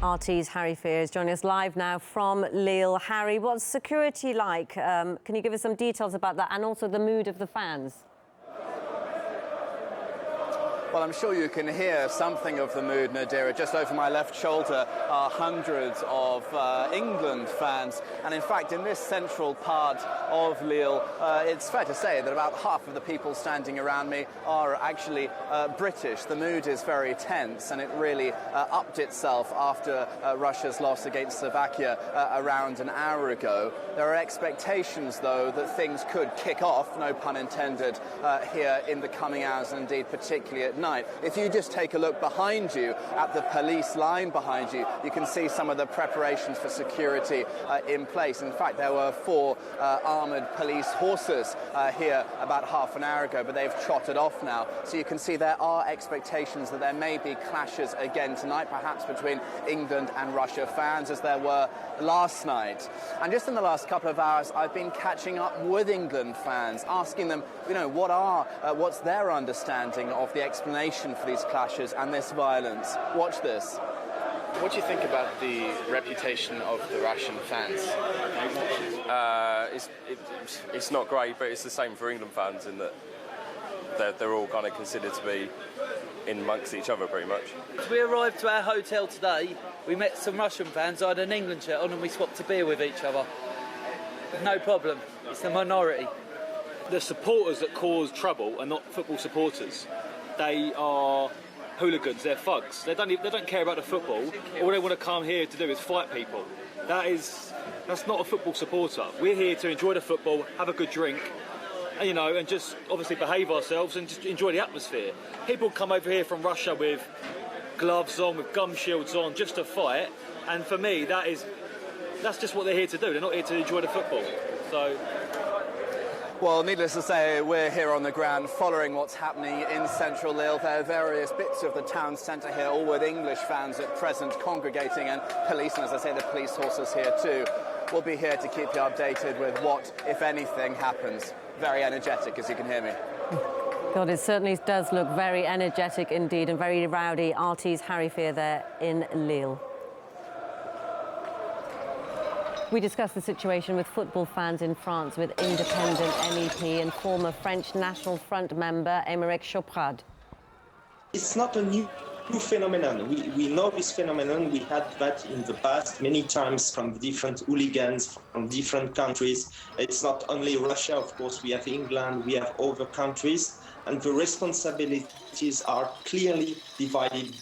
RT's Harry Fear is joining us live now from Lille. Harry, what's security like? Can you give us some details about that and also the mood of the fans? Well, I'm sure you can hear something of the mood, Nadira. Just over my left shoulder are hundreds of England fans. And in fact, in this central part of Lille, it's fair to say that about half of the people standing around me are actually British. The mood is very tense, and it really upped itself after Russia's loss against Slovakia around an hour ago. There are expectations, though, that things could kick off, no pun intended, here in the coming hours, and indeed particularly at night. If you just take a look behind you at the police line behind you, you can see some of the preparations for security in place. In fact, there were 4 armoured police horses here about half an hour ago, but they've trotted off now. So you can see there are expectations that there may be clashes again tonight, perhaps between England and Russia fans, as there were last night. And just in the last couple of hours, I've been catching up with England fans, asking them, what's their understanding of the explanation for these clashes and this violence. Watch this. What do you think about the reputation of the Russian fans? It's not great, but it's the same for England fans in that they're all kind of considered to be in amongst each other pretty much. We arrived to our hotel today, we met some Russian fans, I had an England shirt on and we swapped a beer with each other. No problem, it's the minority. The supporters that cause trouble are not football supporters. They are hooligans, they're thugs. They don't care about the football. All they want to come here to do is fight people. That's not a football supporter. We're here to enjoy the football, have a good drink, and just obviously behave ourselves and just enjoy the atmosphere. People come over here from Russia with gloves on, with gum shields on, just to fight. And for me, that's just what they're here to do. They're not here to enjoy the football. So. Well, needless to say, we're here on the ground following what's happening in central Lille. There are various bits of the town centre here, all with English fans at present congregating, and police, and as I say, the police horses here too. We'll be here to keep you updated with what, if anything, happens. Very energetic, as you can hear me. God, it certainly does look very energetic indeed and very rowdy. RT's Harry Fear there in Lille. We discussed the situation with football fans in France with independent MEP and former French National Front member Aymeric Chauprade. It's not a new phenomenon. We know this phenomenon. We had that in the past many times from different hooligans from different countries. It's not only Russia, of course, we have England, we have other countries, and the responsibilities are clearly divided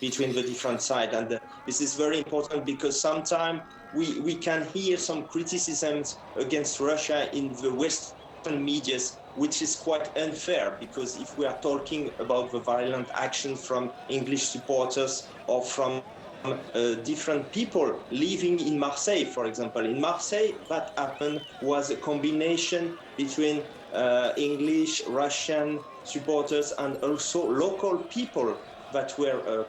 between the different sides. And this is very important because sometimes we can hear some criticisms against Russia in the Western media, which is quite unfair, because if we are talking about the violent action from English supporters or from different people living in Marseille, for example. In Marseille, what happened was a combination between English, Russian supporters and also local people that were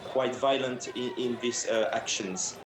quite violent in these actions.